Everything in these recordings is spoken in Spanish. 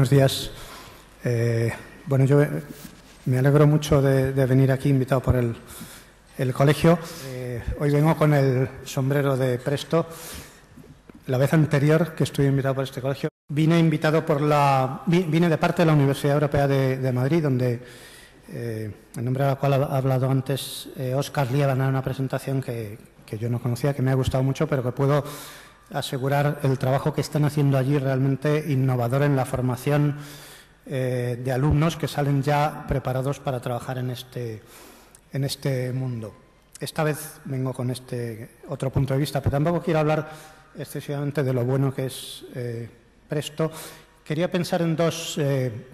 buenos días. Bueno, yo me alegro mucho de venir aquí invitado por el colegio. Hoy vengo con el sombrero de Presto. La vez anterior que estuve invitado por este colegio, vine de parte de la Universidad Europea de Madrid, donde, en nombre de la cual ha hablado antes Óscar Liébana, en una presentación que yo no conocía, que me ha gustado mucho, pero que puedo asegurar el trabajo que están haciendo allí realmente innovador en la formación de alumnos que salen ya preparados para trabajar en este mundo. Esta vez vengo con este otro punto de vista, pero tampoco quiero hablar excesivamente de lo bueno que es Presto. Quería pensar en dos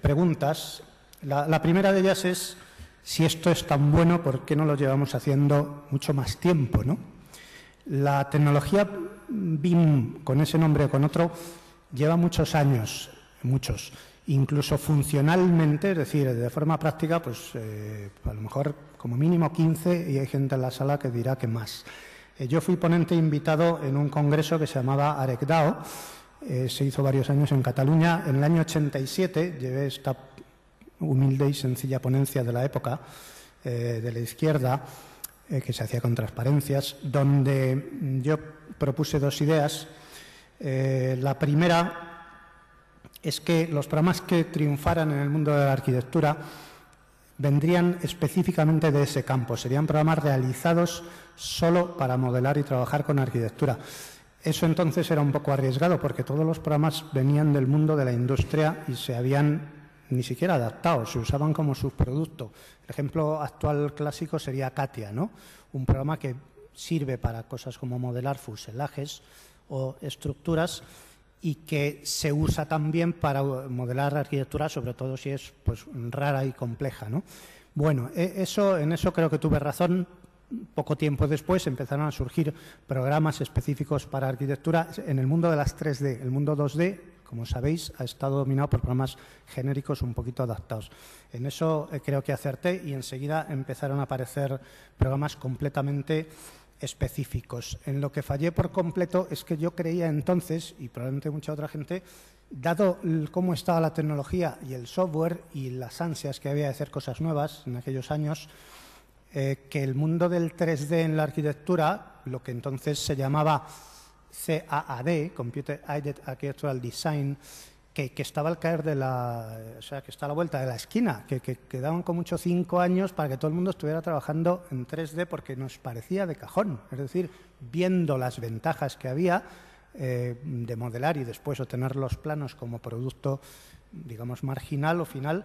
preguntas. La primera de ellas es, si esto es tan bueno, ¿por qué no lo llevamos haciendo mucho más tiempo, ¿no? La tecnología BIM, con ese nombre o con otro, lleva muchos años, muchos. Incluso funcionalmente, es decir, de forma práctica, pues a lo mejor como mínimo 15, y hay gente en la sala que dirá que más. Yo fui ponente invitado en un congreso que se llamaba ARECDAO, se hizo varios años en Cataluña. En el año 87 llevé esta humilde y sencilla ponencia de la época, de la izquierda, que se hacía con transparencias, donde yo propuse dos ideas. La primera es que los programas que triunfaran en el mundo de la arquitectura vendrían específicamente de ese campo, serían programas realizados solo para modelar y trabajar con arquitectura. Eso entonces era un poco arriesgado, porque todos los programas venían del mundo de la industria y se habían ni siquiera adaptado, se usaban como subproducto. El ejemplo actual clásico sería CATIA, ¿no? Un programa que sirve para cosas como modelar fuselajes o estructuras, y que se usa también para modelar arquitectura, sobre todo si es pues rara y compleja, ¿no? Bueno, en eso creo que tuve razón. Poco tiempo después empezaron a surgir programas específicos para arquitectura en el mundo de las 3D. El mundo 2D, como sabéis, ha estado dominado por programas genéricos un poquito adaptados. En eso creo que acerté, y enseguida empezaron a aparecer programas completamente específicos. En lo que fallé por completo es que yo creía entonces, y probablemente mucha otra gente, dado cómo estaba la tecnología y el software y las ansias que había de hacer cosas nuevas en aquellos años, que el mundo del 3D en la arquitectura, lo que entonces se llamaba CAAD, Computer Aided Architectural Design, que estaba al caer que está a la vuelta de la esquina, que quedaban con mucho 5 años para que todo el mundo estuviera trabajando en 3D, porque nos parecía de cajón. Es decir, viendo las ventajas que había de modelar y después obtener los planos como producto, digamos, marginal o final,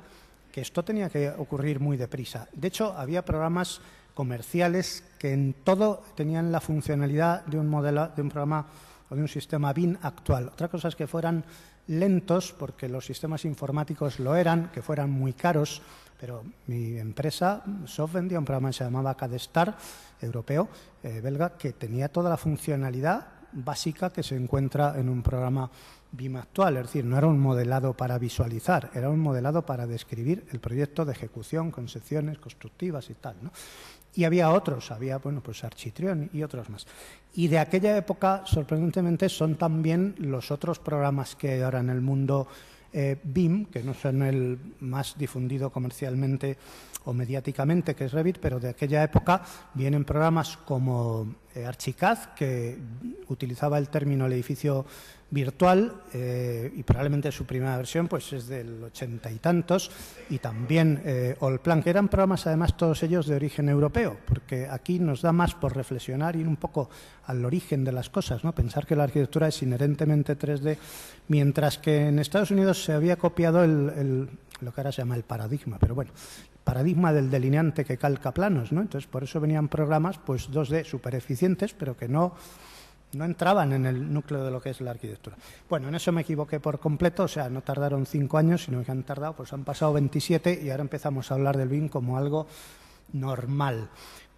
que esto tenía que ocurrir muy deprisa. De hecho, había programas comerciales que en todo tenían la funcionalidad de un modelo, de un programa o de un sistema BIM actual. Otra cosa es que fueran lentos, porque los sistemas informáticos lo eran, que fueran muy caros, pero mi empresa, Soft, vendía un programa que se llamaba CADSTAR, europeo, belga, que tenía toda la funcionalidad básica que se encuentra en un programa BIM actual. Es decir, no era un modelado para visualizar, era un modelado para describir el proyecto de ejecución con secciones constructivas y tal, ¿no? Y había otros, bueno, pues Architrion y otros más. Y de aquella época, sorprendentemente, son también los otros programas que hay ahora en el mundo BIM, que no son el más difundido comercialmente o mediáticamente, que es Revit, pero de aquella época vienen programas como Archicad, que utilizaba el término el edificio virtual, y probablemente su primera versión pues es del 80 y tantos, y también Allplan, que eran programas además todos ellos de origen europeo, porque aquí nos da más por reflexionar y ir un poco al origen de las cosas, ¿no? Pensar que la arquitectura es inherentemente 3D, mientras que en Estados Unidos se había copiado lo que ahora se llama el paradigma, pero bueno, el paradigma del delineante que calca planos, ¿no? Entonces, por eso venían programas pues 2D súper eficientes, pero que no entraban en el núcleo de lo que es la arquitectura. Bueno, en eso me equivoqué por completo, o sea, no tardaron 5 años, sino que han tardado, pues han pasado 27, y ahora empezamos a hablar del BIM como algo normal.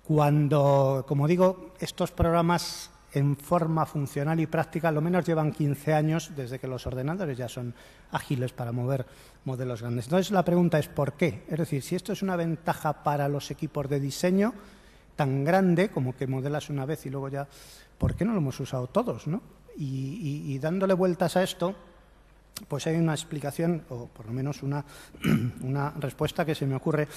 Cuando, como digo, estos programas en forma funcional y práctica, lo menos llevan 15 años desde que los ordenadores ya son ágiles para mover modelos grandes. Entonces, la pregunta es ¿por qué? Es decir, si esto es una ventaja para los equipos de diseño tan grande como que modelas una vez y luego ya, ¿por qué no lo hemos usado todos, no? Y dándole vueltas a esto, pues hay una explicación, o por lo menos una respuesta que se me ocurre,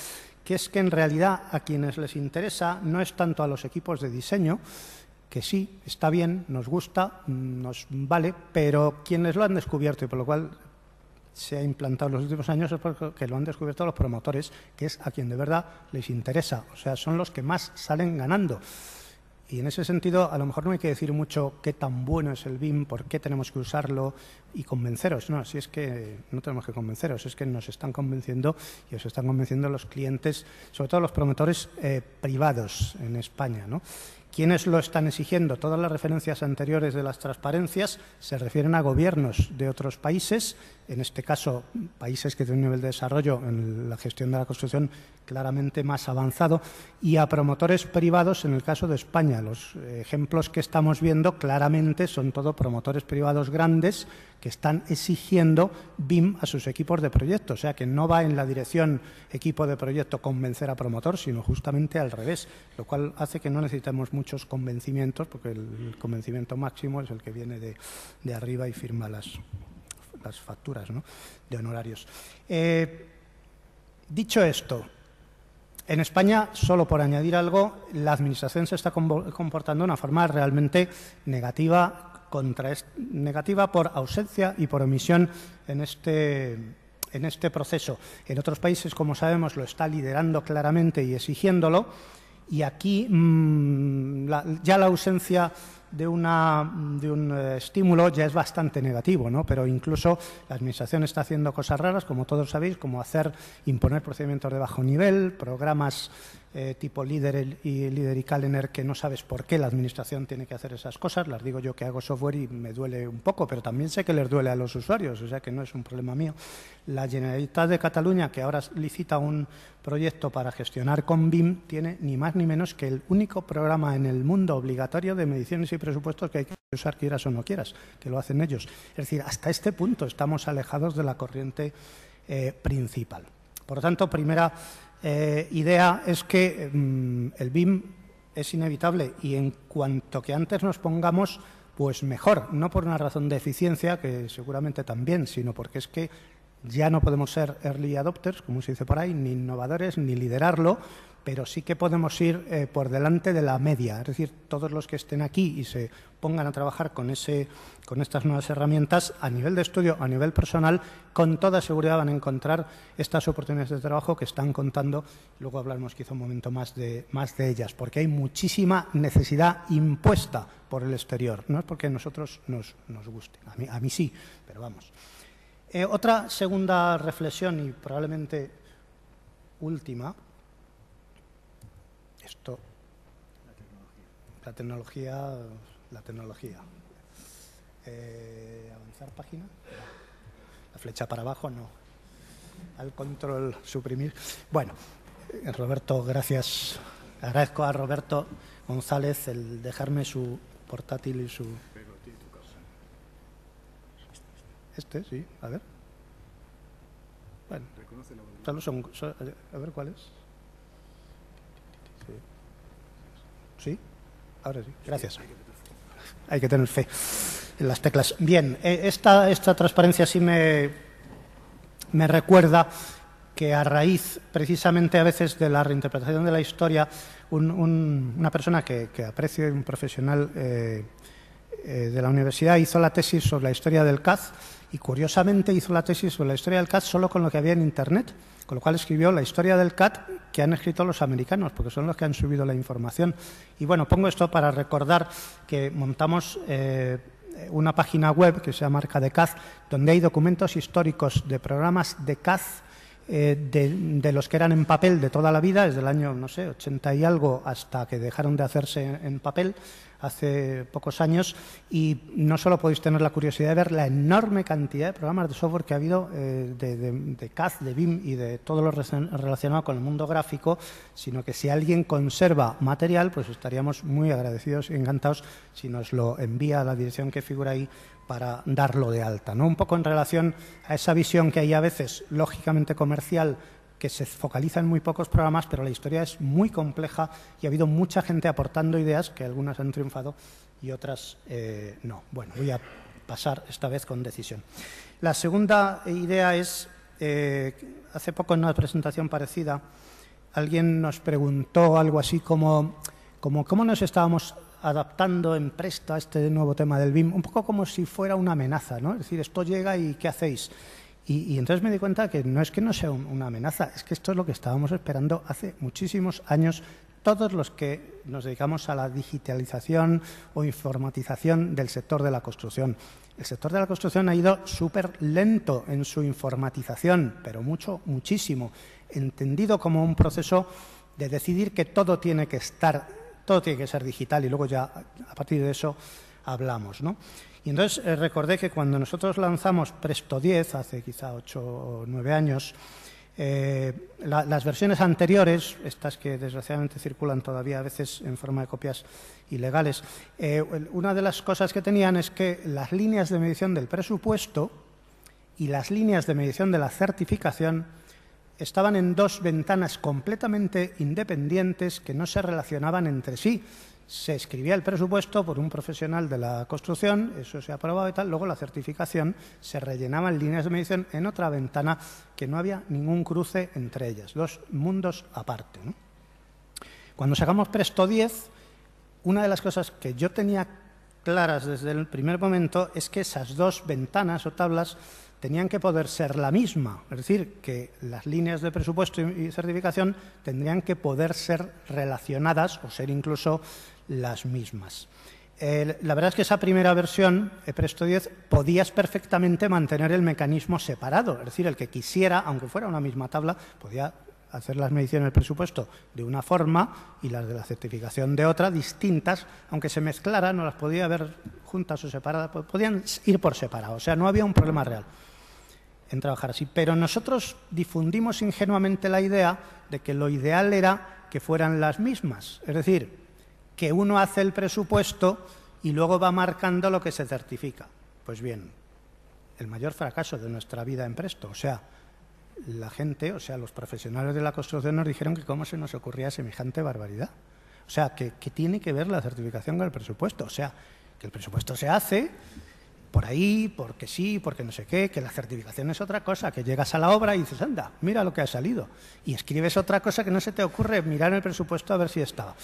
que es que en realidad a quienes les interesa no es tanto a los equipos de diseño, que sí, está bien, nos gusta, nos vale, pero quienes lo han descubierto y por lo cual se ha implantado en los últimos años es porque lo han descubierto los promotores, que es a quien de verdad les interesa, o sea, son los que más salen ganando. Y en ese sentido, a lo mejor no hay que decir mucho qué tan bueno es el BIM, por qué tenemos que usarlo y convenceros. No, si es que no tenemos que convenceros, es que nos están convenciendo y os están convenciendo los clientes, sobre todo los promotores privados en España, ¿no? ¿Quiénes lo están exigiendo? Todas las referencias anteriores de las transparencias se refieren a gobiernos de otros países, en este caso países que tienen un nivel de desarrollo en la gestión de la construcción claramente más avanzado, y a promotores privados en el caso de España. Los ejemplos que estamos viendo claramente son todo promotores privados grandes que están exigiendo BIM a sus equipos de proyecto, o sea que no va en la dirección equipo de proyecto convencer a promotor, sino justamente al revés, lo cual hace que no necesitemos muchos convencimientos, porque el convencimiento máximo es el que viene de arriba y firma las facturas, ¿no?, de honorarios. Dicho esto, en España, solo por añadir algo, la Administración se está comportando de una forma realmente negativa por ausencia y por omisión en este proceso. En otros países, como sabemos, lo está liderando claramente y exigiéndolo, y aquí ya la ausencia de un estímulo ya es bastante negativo, ¿no? Pero incluso la Administración está haciendo cosas raras, como todos sabéis, como imponer procedimientos de bajo nivel, programas tipo Líder y Calendar, que no sabes por qué la Administración tiene que hacer esas cosas. Las digo yo que hago software y me duele un poco, pero también sé que les duele a los usuarios, o sea que no es un problema mío. La Generalitat de Cataluña, que ahora licita un proyecto para gestionar con BIM, tiene ni más ni menos que el único programa en el mundo obligatorio de mediciones y presupuestos que hay que usar, quieras o no quieras, que lo hacen ellos. Es decir, hasta este punto estamos alejados de la corriente principal. Por lo tanto, primera idea es que el BIM es inevitable, y en cuanto que antes nos pongamos, pues mejor, no por una razón de eficiencia, que seguramente también, sino porque es que ya no podemos ser early adopters, como se dice por ahí, ni innovadores, ni liderarlo, pero sí que podemos ir por delante de la media. Es decir, todos los que estén aquí y se pongan a trabajar con estas nuevas herramientas, a nivel de estudio, a nivel personal, con toda seguridad van a encontrar estas oportunidades de trabajo que están contando. Luego hablaremos quizá un momento más de ellas, porque hay muchísima necesidad impuesta por el exterior. No es porque a nosotros nos guste, a mí sí, pero vamos. Otra segunda reflexión, y probablemente última, la tecnología. Avanzar página. La flecha para abajo, no. Al control, suprimir. Bueno, Roberto, gracias. Agradezco a Roberto González el dejarme su portátil y su... sí, a ver. Bueno, solo son, a ver cuál es. Sí, ahora sí, gracias. Hay que tener fe en las teclas. Bien, esta transparencia sí me recuerda que a raíz precisamente a veces de la reinterpretación de la historia, una persona que aprecio, un profesional de la universidad, hizo la tesis sobre la historia del CAD, y curiosamente hizo la tesis sobre la historia del CAD solo con lo que había en Internet, con lo cual escribió la historia del CAD que han escrito los americanos, porque son los que han subido la información. Y bueno, pongo esto para recordar que montamos una página web que se llama Marca de CAD, donde hay documentos históricos de programas de CAD de los que eran en papel de toda la vida, desde el año, no sé, 80 y algo, hasta que dejaron de hacerse en papel hace pocos años, y no solo podéis tener la curiosidad de ver la enorme cantidad de programas de software que ha habido de CAD, de BIM y de todo lo relacionado con el mundo gráfico, sino que si alguien conserva material, pues estaríamos muy agradecidos y encantados si nos lo envía a la dirección que figura ahí para darlo de alta, ¿no? Un poco en relación a esa visión que hay a veces, lógicamente comercial, que se focaliza en muy pocos programas, pero la historia es muy compleja y ha habido mucha gente aportando ideas, que algunas han triunfado y otras no. Bueno, voy a pasar, esta vez con decisión. La segunda idea es, hace poco en una presentación parecida, alguien nos preguntó algo así como cómo nos estábamos adaptando en Presto a este nuevo tema del BIM, un poco como si fuera una amenaza, ¿no? Es decir, esto llega y ¿qué hacéis? Y entonces me di cuenta que no es sea una amenaza, es que esto es lo que estábamos esperando hace muchísimos años todos los que nos dedicamos a la digitalización o informatización del sector de la construcción. El sector de la construcción ha ido súper lento en su informatización, pero muchísimo, entendido como un proceso de decidir que todo tiene que ser digital y luego ya a partir de eso hablamos, ¿no? Y entonces recordé que cuando nosotros lanzamos Presto 10, hace quizá 8 o 9 años, las versiones anteriores, estas que desgraciadamente circulan todavía a veces en forma de copias ilegales, una de las cosas que tenían es que las líneas de medición del presupuesto y las líneas de medición de la certificación estaban en dos ventanas completamente independientes que no se relacionaban entre sí. Se escribía el presupuesto por un profesional de la construcción, eso se aprobaba y tal, luego la certificación se rellenaba en líneas de medición en otra ventana que no había ningún cruce entre ellas, dos mundos aparte, ¿no? Cuando sacamos Presto 10, una de las cosas que yo tenía claras desde el primer momento es que esas dos ventanas o tablas tenían que poder ser la misma, es decir, que las líneas de presupuesto y certificación tendrían que poder ser relacionadas o ser incluso las mismas. La verdad es que esa primera versión, Presto 10, podías perfectamente mantener el mecanismo separado, es decir, el que quisiera, aunque fuera una misma tabla, podía hacer las mediciones del presupuesto de una forma y las de la certificación de otra, distintas, aunque se mezclaran, no las podía ver juntas o separadas, podían ir por separado, o sea, no había un problema real en trabajar así. Pero nosotros difundimos ingenuamente la idea de que lo ideal era que fueran las mismas, es decir, que uno hace el presupuesto y luego va marcando lo que se certifica. Pues bien, el mayor fracaso de nuestra vida en Presto, o sea, la gente, o sea, los profesionales de la construcción nos dijeron que cómo se nos ocurría semejante barbaridad. O sea, que tiene que ver la certificación con el presupuesto. O sea, que el presupuesto se hace por ahí, porque sí, porque no sé qué, que la certificación es otra cosa, que llegas a la obra y dices, anda, mira lo que ha salido. Y escribes otra cosa que no se te ocurre mirar en el presupuesto a ver si estaba.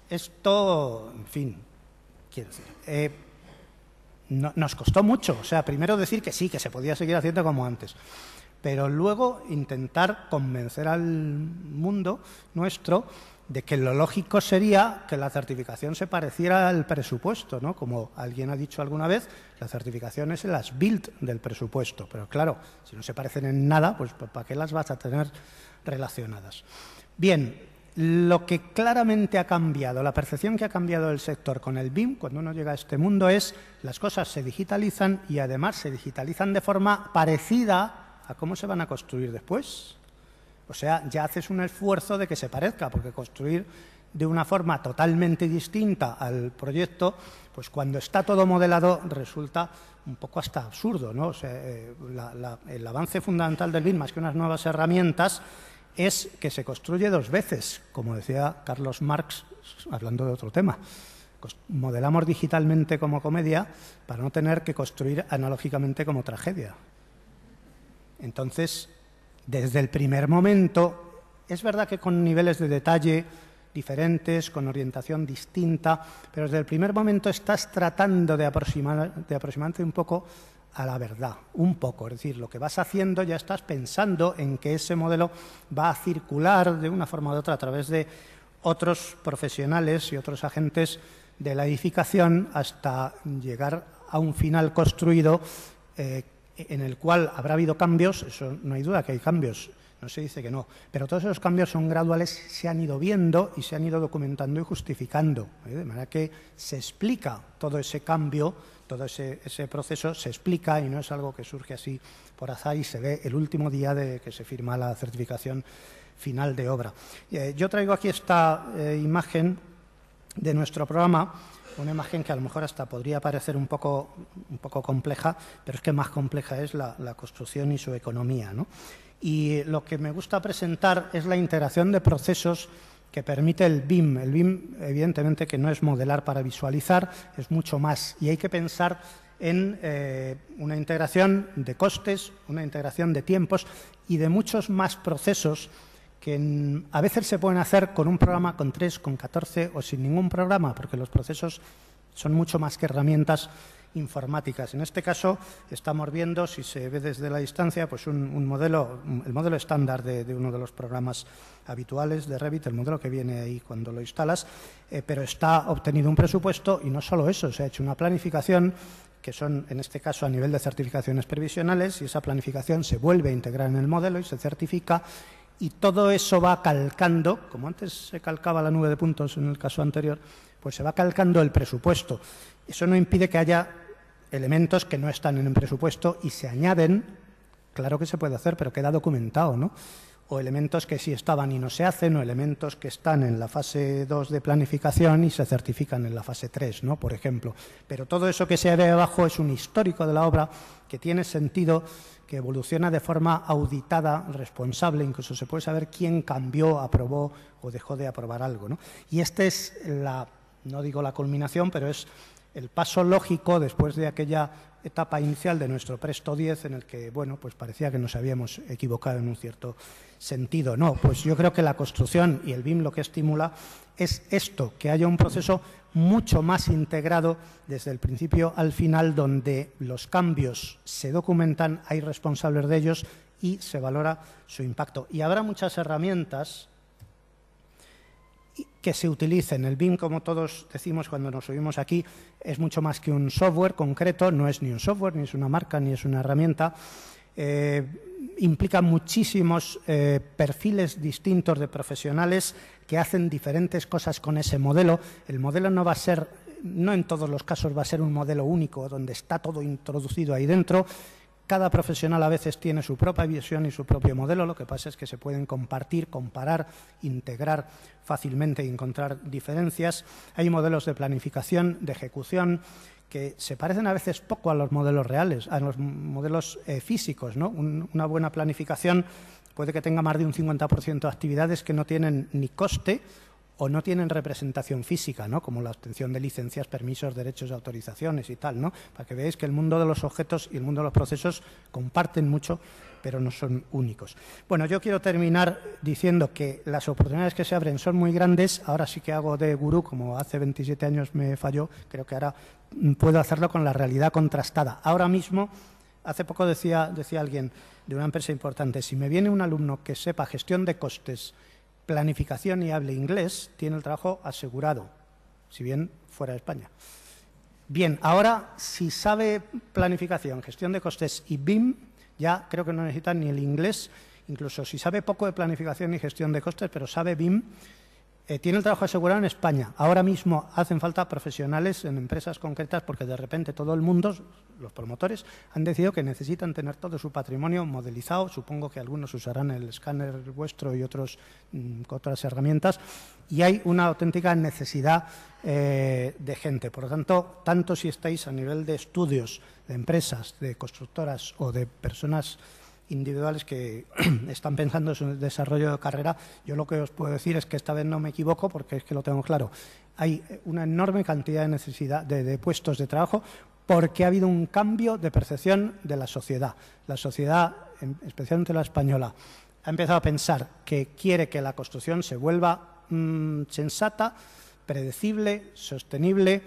Esto, en fin, quiero decir, nos costó mucho. O sea, primero decir que sí, que se podía seguir haciendo como antes, pero luego intentar convencer al mundo nuestro de que lo lógico sería que la certificación se pareciera al presupuesto, ¿no? Como alguien ha dicho alguna vez, la certificación es el as-built del presupuesto, pero claro, si no se parecen en nada, pues ¿para qué las vas a tener relacionadas? Bien, lo que claramente ha cambiado, la percepción que ha cambiado el sector con el BIM, cuando uno llega a este mundo, es las cosas se digitalizan y además se digitalizan de forma parecida a cómo se van a construir después. O sea, ya haces un esfuerzo de que se parezca, porque construir de una forma totalmente distinta al proyecto, pues cuando está todo modelado resulta un poco hasta absurdo, ¿no? O sea, el avance fundamental del BIM, más que unas nuevas herramientas, es que se construye dos veces, como decía Carlos Marx, hablando de otro tema. Modelamos digitalmente como comedia para no tener que construir analógicamente como tragedia. Entonces, desde el primer momento, es verdad que con niveles de detalle diferentes, con orientación distinta, pero desde el primer momento estás tratando de aproximarte un poco a la verdad, un poco. Es decir, lo que vas haciendo ya estás pensando en que ese modelo va a circular de una forma u otra a través de otros profesionales y otros agentes de la edificación hasta llegar a un final construido en el cual habrá habido cambios, eso no hay duda que hay cambios, no se dice que no, pero todos esos cambios son graduales, se han ido viendo y se han ido documentando y justificando, de manera que se explica todo ese cambio, todo ese proceso se explica y no es algo que surge así por azar y se ve el último día de que se firma la certificación final de obra. Yo traigo aquí esta imagen de nuestro programa, una imagen que a lo mejor hasta podría parecer un poco compleja, pero es que más compleja es la construcción y su economía, ¿no? Y lo que me gusta presentar es la integración de procesos que permite el BIM. El BIM, evidentemente, que no es modelar para visualizar, es mucho más. Y hay que pensar en una integración de costes, una integración de tiempos y de muchos más procesos que a veces se pueden hacer con un programa, con 3, con 14 o sin ningún programa, porque los procesos son mucho más que herramientas informáticas. En este caso estamos viendo, si se ve desde la distancia, pues el modelo estándar de uno de los programas habituales de Revit, el modelo que viene ahí cuando lo instalas, pero está obtenido un presupuesto y no solo eso, se ha hecho una planificación que son, en este caso, a nivel de certificaciones previsionales, y esa planificación se vuelve a integrar en el modelo y se certifica, y todo eso va calcando, como antes se calcaba la nube de puntos en el caso anterior, pues se va calcando el presupuesto. Eso no impide que haya elementos que no están en el presupuesto y se añaden, claro que se puede hacer, pero queda documentado, ¿no? O elementos que sí estaban y no se hacen, o elementos que están en la fase 2 de planificación y se certifican en la fase 3, ¿no? Por ejemplo. Pero todo eso que se ve abajo es un histórico de la obra que tiene sentido, que evoluciona de forma auditada, responsable, incluso se puede saber quién cambió, aprobó o dejó de aprobar algo, ¿no? Y este es no digo la culminación, pero es el paso lógico después de aquella etapa inicial de nuestro Presto 10 en el que, bueno, pues parecía que nos habíamos equivocado en un cierto sentido. No, pues yo creo que la construcción y el BIM lo que estimula es esto, que haya un proceso mucho más integrado desde el principio al final, donde los cambios se documentan, hay responsables de ellos y se valora su impacto. Y habrá muchas herramientas que se utilicen. El BIM, como todos decimos cuando nos subimos aquí, es mucho más que un software concreto, no es ni un software, ni es una marca, ni es una herramienta. Implica muchísimos perfiles distintos de profesionales que hacen diferentes cosas con ese modelo. El modelo no va a ser, no en todos los casos va a ser un modelo único, donde está todo introducido ahí dentro. Cada profesional a veces tiene su propia visión y su propio modelo, lo que pasa es que se pueden compartir, comparar, integrar fácilmente y encontrar diferencias. Hay modelos de planificación, de ejecución, que se parecen a veces poco a los modelos reales, a los modelos físicos, ¿no? Una buena planificación puede que tenga más de un 50% de actividades que no tienen ni coste o no tienen representación física, ¿no? Como la obtención de licencias, permisos, derechos, autorizaciones y tal, ¿no? Para que veáis que el mundo de los objetos y el mundo de los procesos comparten mucho, pero no son únicos. Bueno, yo quiero terminar diciendo que las oportunidades que se abren son muy grandes. Ahora sí que hago de gurú, como hace 27 años me falló, creo que ahora puedo hacerlo con la realidad contrastada. Ahora mismo, hace poco decía alguien de una empresa importante, si me viene un alumno que sepa gestión de costes, planificación y hable inglés, tiene el trabajo asegurado, si bien fuera de España. Bien, ahora, si sabe planificación, gestión de costes y BIM, ya creo que no necesita ni el inglés, incluso si sabe poco de planificación y gestión de costes, pero sabe BIM, tiene el trabajo asegurado en España. Ahora mismo hacen falta profesionales en empresas concretas porque de repente todo el mundo, los promotores, han decidido que necesitan tener todo su patrimonio modelizado. Supongo que algunos usarán el escáner vuestro y otras herramientas. Y hay una auténtica necesidad de gente. Por lo tanto, tanto si estáis a nivel de estudios, de empresas, de constructoras o de personas individuales que están pensando en su desarrollo de carrera, yo lo que os puedo decir es que esta vez no me equivoco porque es que lo tengo claro. Hay una enorme cantidad de necesidad de puestos de trabajo porque ha habido un cambio de percepción de la sociedad. La sociedad, especialmente la española, ha empezado a pensar que quiere que la construcción se vuelva sensata, predecible, sostenible,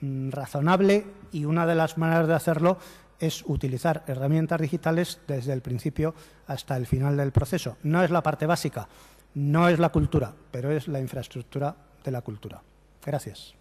razonable, y una de las maneras de hacerlo es utilizar herramientas digitales desde el principio hasta el final del proceso. No es la parte básica, no es la cultura, pero es la infraestructura de la cultura. Gracias.